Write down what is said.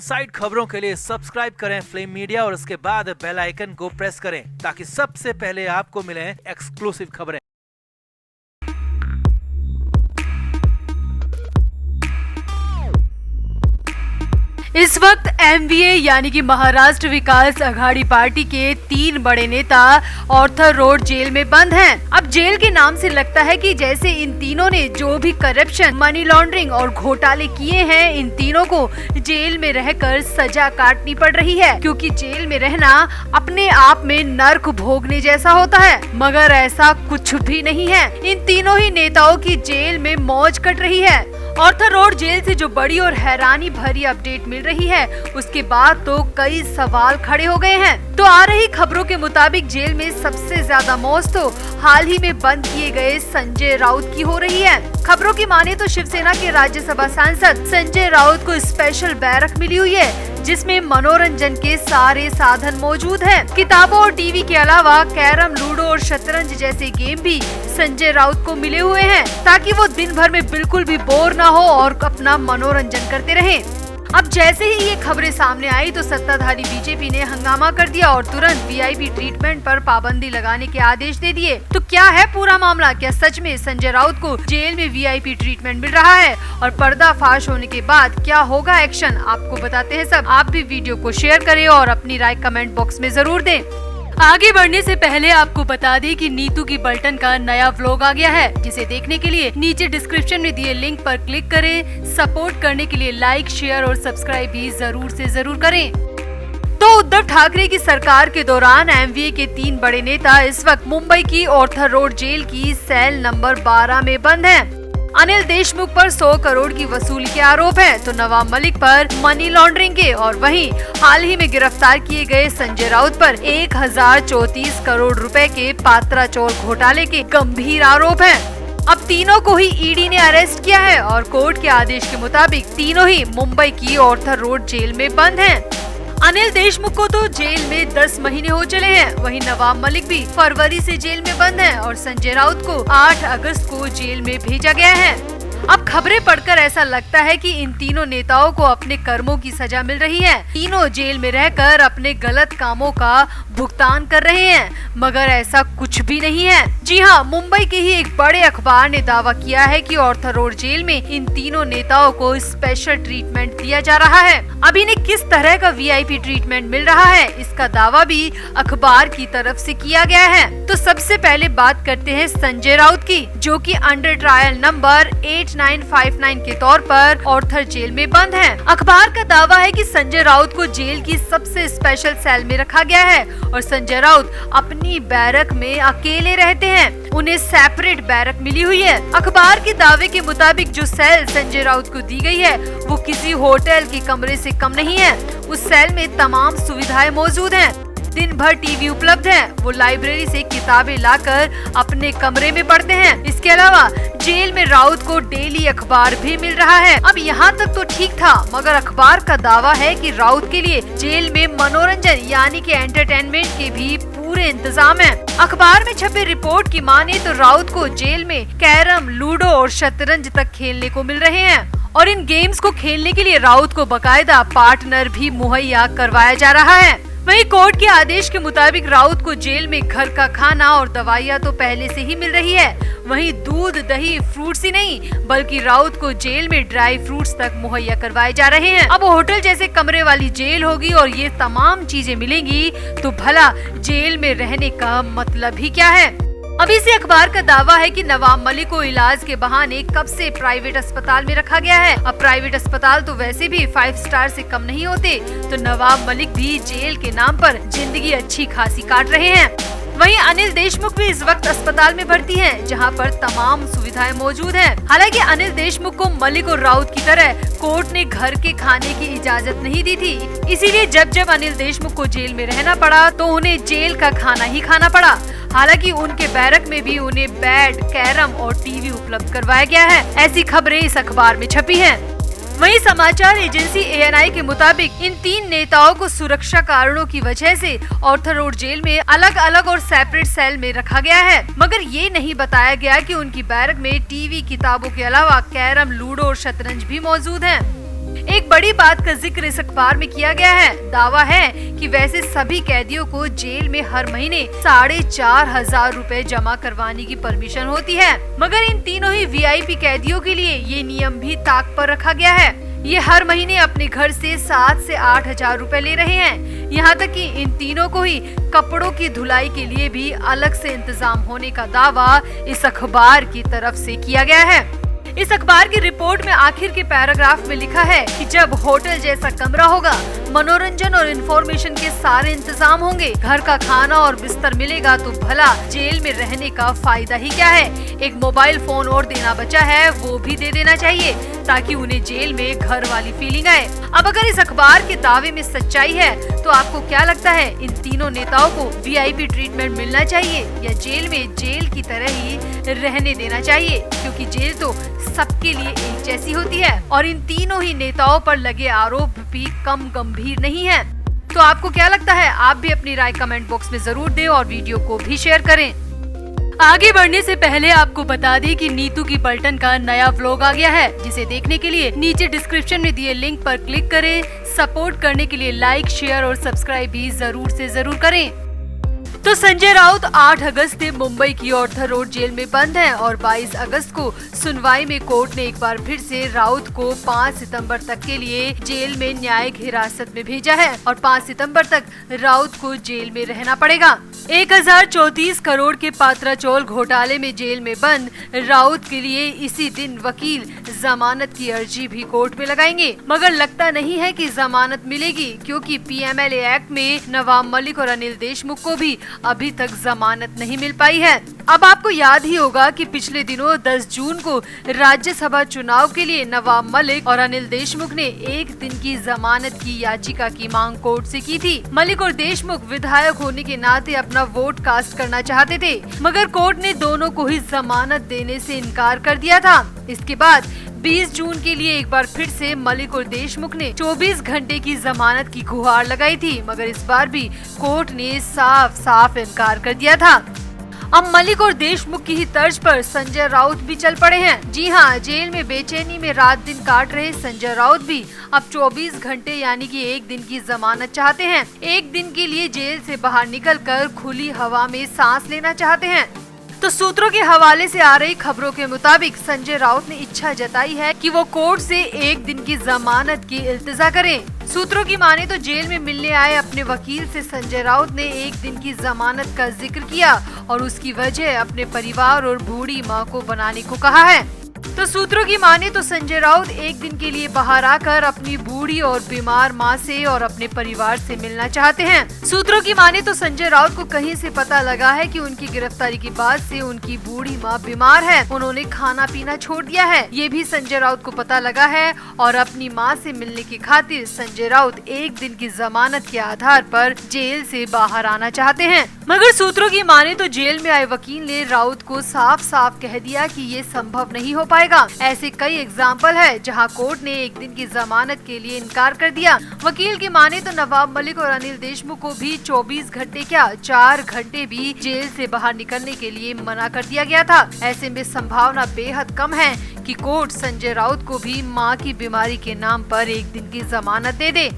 Side खबरों के लिए सब्सक्राइब करें फ्लेम मीडिया और उसके बाद बेल आइकन को प्रेस करें ताकि सबसे पहले आपको मिले एक्सक्लूसिव खबरें। इस वक्त MVA यानी कि महाराष्ट्र विकास अघाड़ी पार्टी के 3 बड़े नेता ऑर्थर रोड जेल में बंद हैं। अब जेल के नाम से लगता है कि जैसे इन तीनों ने जो भी करप्शन, मनी लॉन्ड्रिंग और घोटाले किए हैं, इन तीनों को जेल में रहकर सजा काटनी पड़ रही है, क्योंकि जेल में रहना अपने आप में नर्क भोगने जैसा होता है। मगर ऐसा कुछ भी नहीं है। इन तीनों ही नेताओं की जेल में मौज कट रही है। ऑर्थर रोड जेल से जो बड़ी और हैरानी भरी अपडेट मिल रही है, उसके बाद तो कई सवाल खड़े हो गए हैं। तो आ रही खबरों के मुताबिक जेल में सबसे ज्यादा मौज तो हाल ही में बंद किए गए संजय राउत की हो रही है। खबरों की माने तो शिवसेना के राज्यसभा सांसद संजय राउत को स्पेशल बैरक मिली हुई है, जिसमें मनोरंजन के सारे साधन मौजूद हैं। किताबों और टीवी के अलावा कैरम, लूडो और शतरंज जैसे गेम भी संजय राउत को मिले हुए हैं, ताकि वो दिन भर में बिल्कुल भी बोर ना हो और अपना मनोरंजन करते रहें। अब जैसे ही ये खबरें सामने आई तो सत्ताधारी बीजेपी ने हंगामा कर दिया और तुरंत VIP ट्रीटमेंट पर पाबंदी लगाने के आदेश दे दिए। तो क्या है पूरा मामला? क्या सच में संजय राउत को जेल में VIP ट्रीटमेंट मिल रहा है? और पर्दाफाश होने के बाद क्या होगा एक्शन, आपको बताते हैं सब। आप भी वीडियो को शेयर करें और अपनी राय कमेंट बॉक्स में जरूर दें। आगे बढ़ने से पहले आपको बता दें कि नीतू की बल्टन का नया व्लॉग आ गया है, जिसे देखने के लिए नीचे डिस्क्रिप्शन में दिए लिंक पर क्लिक करें। सपोर्ट करने के लिए लाइक, शेयर और सब्सक्राइब भी जरूर से जरूर करें। तो उद्धव ठाकरे की सरकार के दौरान MVA के 3 बड़े नेता इस वक्त मुंबई की ऑर्थर रोड जेल की सेल नंबर 12 में बंद हैं। अनिल देशमुख पर 100 करोड़ की वसूली के आरोप है, तो नवाब मलिक पर मनी लॉन्ड्रिंग के और वहीं हाल ही में गिरफ्तार किए गए संजय राउत पर 1034 करोड़ रुपए के पात्रा चौल घोटाले के गंभीर आरोप हैं। अब तीनों को ही ED ने अरेस्ट किया है और कोर्ट के आदेश के मुताबिक तीनों ही मुंबई की ऑर्थर रोड जेल में बंद हैं। अनिल देशमुख को तो जेल में 10 महीने हो चले हैं, वहीं नवाब मलिक भी फरवरी से जेल में बंद है और संजय राउत को 8 अगस्त को जेल में भेजा गया है। अब खबरें पढ़कर ऐसा लगता है कि इन तीनों नेताओं को अपने कर्मों की सजा मिल रही है। तीनों जेल में रहकर अपने गलत कामों का भुगतान कर रहे हैं, मगर ऐसा कुछ भी नहीं है। जी हाँ, मुंबई के ही एक बड़े अखबार ने दावा किया है कि ऑर्थर रोड जेल में इन तीनों नेताओं को स्पेशल ट्रीटमेंट दिया जा रहा है। अब इन्हें किस तरह का VIP ट्रीटमेंट मिल रहा है, इसका दावा भी अखबार की तरफ से किया गया है। तो सबसे पहले बात करते हैं संजय राउत की, जो कि अंडर ट्रायल नंबर 8959 के तौर पर ऑर्थर जेल में बंद है। अखबार का दावा है कि संजय राउत को जेल की सबसे स्पेशल सेल में रखा गया है और संजय राउत अपनी बैरक में अकेले रहते हैं। उन्हें सेपरेट बैरक मिली हुई है। अखबार के दावे के मुताबिक जो सेल संजय राउत को दी गई है वो किसी होटल के कमरे से कम नहीं है। उस सेल में तमाम सुविधाएं मौजूद हैं। दिन भर टीवी उपलब्ध है। वो लाइब्रेरी से किताबें लाकर अपने कमरे में पढ़ते हैं। इसके अलावा जेल में राउत को डेली अखबार भी मिल रहा है। अब यहाँ तक तो ठीक था, मगर अखबार का दावा है कि राउत के लिए जेल में मनोरंजन यानी कि एंटरटेनमेंट के भी पूरे इंतजाम है। अखबार में छपी रिपोर्ट की माने तो राउत को जेल में कैरम, लूडो और शतरंज तक खेलने को मिल रहे हैं और इन गेम्स को खेलने के लिए राउत को बकायदा पार्टनर भी मुहैया करवाया जा रहा है। वहीं कोर्ट के आदेश के मुताबिक राउत को जेल में घर का खाना और दवाइयाँ तो पहले से ही मिल रही है। वहीं दूध, दही, फ्रूट्स ही नहीं बल्कि राउत को जेल में ड्राई फ्रूट्स तक मुहैया करवाए जा रहे हैं। अब होटल जैसे कमरे वाली जेल होगी और ये तमाम चीजें मिलेंगी, तो भला जेल में रहने का मतलब ही क्या है? अब इसी अखबार का दावा है कि नवाब मलिक को इलाज के बहाने कब से प्राइवेट अस्पताल में रखा गया है। अब प्राइवेट अस्पताल तो वैसे भी 5 स्टार से कम नहीं होते, तो नवाब मलिक भी जेल के नाम पर जिंदगी अच्छी खासी काट रहे हैं। वहीं अनिल देशमुख भी इस वक्त अस्पताल में भर्ती हैं, जहां पर तमाम सुविधाएं मौजूद हैं। हालांकि अनिल देशमुख को मलिक और राउत की तरह कोर्ट ने घर के खाने की इजाजत नहीं दी थी, इसीलिए जब अनिल देशमुख को जेल में रहना पड़ा तो उन्हें जेल का खाना ही खाना पड़ा। हालांकि उनके बैरक में भी उन्हें बेड, कैरम और टीवी उपलब्ध करवाया गया है। ऐसी खबरें इस अखबार में छपी हैं। वहीं समाचार एजेंसी ANI के मुताबिक इन 3 नेताओं को सुरक्षा कारणों की वजह से ऑर्थर रोड जेल में अलग अलग और सेपरेट सेल में रखा गया है, मगर ये नहीं बताया गया कि उनकी बैरक में टीवी, किताबों के अलावा कैरम, लूडो और शतरंज भी मौजूद हैं। एक बड़ी बात का जिक्र इस अखबार में किया गया है। दावा है कि वैसे सभी कैदियों को जेल में हर महीने 4,500 रुपए जमा करवाने की परमिशन होती है, मगर इन तीनों ही VIP कैदियों के लिए ये नियम भी ताक पर रखा गया है। ये हर महीने अपने घर से 7 से 8,000 रुपए ले रहे हैं। यहाँ तक कि इन तीनों को ही कपड़ों की धुलाई के लिए भी अलग से इंतजाम होने का दावा इस अखबार की तरफ से किया गया है। इस अखबार की रिपोर्ट में आखिर के पैराग्राफ में लिखा है कि जब होटल जैसा कमरा होगा, मनोरंजन और इंफॉर्मेशन के सारे इंतजाम होंगे, घर का खाना और बिस्तर मिलेगा, तो भला जेल में रहने का फायदा ही क्या है। एक मोबाइल फोन और देना बचा है, वो भी दे देना चाहिए ताकि उन्हें जेल में घर वाली फीलिंग आए। अब अगर इस अखबार के दावे में सच्चाई है तो आपको क्या लगता है, इन तीनों नेताओं को VIP ट्रीटमेंट मिलना चाहिए या जेल में जेल की तरह ही रहने देना चाहिए, क्योंकि जेल तो सबके लिए एक जैसी होती है और इन तीनों ही नेताओं पर लगे आरोप भी कम गंभीर नहीं है। तो आपको क्या लगता है? आप भी अपनी राय कमेंट बॉक्स में जरूर दें और वीडियो को भी शेयर करें। आगे बढ़ने से पहले आपको बता दें कि नीतू की पलटन का नया व्लॉग आ गया है, जिसे देखने के लिए नीचे डिस्क्रिप्शन में दिए लिंक पर क्लिक करें। सपोर्ट करने के लिए लाइक, शेयर और सब्सक्राइब भी जरूर से जरूर करें। तो संजय राउत 8 अगस्त से मुंबई की ऑर्थर रोड जेल में बंद हैं और 22 अगस्त को सुनवाई में कोर्ट ने एक बार फिर से राउत को 5 सितंबर तक के लिए जेल में न्यायिक हिरासत में भेजा है और 5 सितंबर तक राउत को जेल में रहना पड़ेगा। 1034 करोड़ के पात्राचौल घोटाले में जेल में बंद राउत के लिए इसी दिन वकील जमानत की अर्जी भी कोर्ट में लगाएंगे, मगर लगता नहीं है कि जमानत मिलेगी, क्योंकि PMLA एक्ट में नवाब मलिक और अनिल देशमुख को भी अभी तक जमानत नहीं मिल पाई है। अब आपको याद ही होगा कि पिछले दिनों 10 जून को राज्यसभा चुनाव के लिए नवाब मलिक और अनिल देशमुख ने 1 दिन की जमानत की याचिका की मांग कोर्ट से की थी। मलिक और देशमुख विधायक होने के नाते अपना वोट कास्ट करना चाहते थे, मगर कोर्ट ने दोनों को ही जमानत देने से इनकार कर दिया था। इसके बाद 20 जून के लिए एक बार फिर से मलिक और देशमुख ने 24 घंटे की जमानत की गुहार लगाई थी, मगर इस बार भी कोर्ट ने साफ साफ इनकार कर दिया था। अब मलिक और देशमुख की ही तर्ज पर संजय राउत भी चल पड़े हैं। जी हाँ, जेल में बेचैनी में रात दिन काट रहे संजय राउत भी अब 24 घंटे यानी कि 1 दिन की जमानत चाहते हैं। 1 दिन के लिए जेल से बाहर निकलकर खुली हवा में सांस लेना चाहते हैं। तो सूत्रों के हवाले से आ रही खबरों के मुताबिक संजय राउत ने इच्छा जताई है कि वो कोर्ट से 1 दिन की जमानत की इल्तिजा करें। सूत्रों की माने तो जेल में मिलने आए अपने वकील से संजय राउत ने 1 दिन की जमानत का जिक्र किया और उसकी वजह अपने परिवार और बूढ़ी मां को बनाने को कहा है। तो सूत्रों की माने तो संजय राउत 1 दिन के लिए बाहर आकर अपनी बूढ़ी और बीमार मां से और अपने परिवार से मिलना चाहते हैं। सूत्रों की माने तो संजय राउत को कहीं से पता लगा है कि उनकी गिरफ्तारी के बाद से उनकी बूढ़ी मां बीमार है, उन्होंने खाना पीना छोड़ दिया है, ये भी संजय राउत को पता लगा है और अपनी मां से मिलने की खातिर संजय राउत 1 दिन की जमानत के आधार पर जेल से बाहर आना चाहते हैं। मगर सूत्रों की माने तो जेल में आए वकील ने राउत को साफ साफ कह दिया कि ये संभव नहीं हो पाएगा। ऐसे कई एग्जाम्पल है जहां कोर्ट ने 1 दिन की जमानत के लिए इनकार कर दिया। वकील की माने तो नवाब मलिक और अनिल देशमुख को भी 24 घंटे क्या 4 घंटे भी जेल से बाहर निकलने के लिए मना कर दिया गया था। ऐसे में संभावना बेहद कम है कि कोर्ट संजय राउत को भी मां की बीमारी के नाम पर 1 दिन की जमानत दे दे।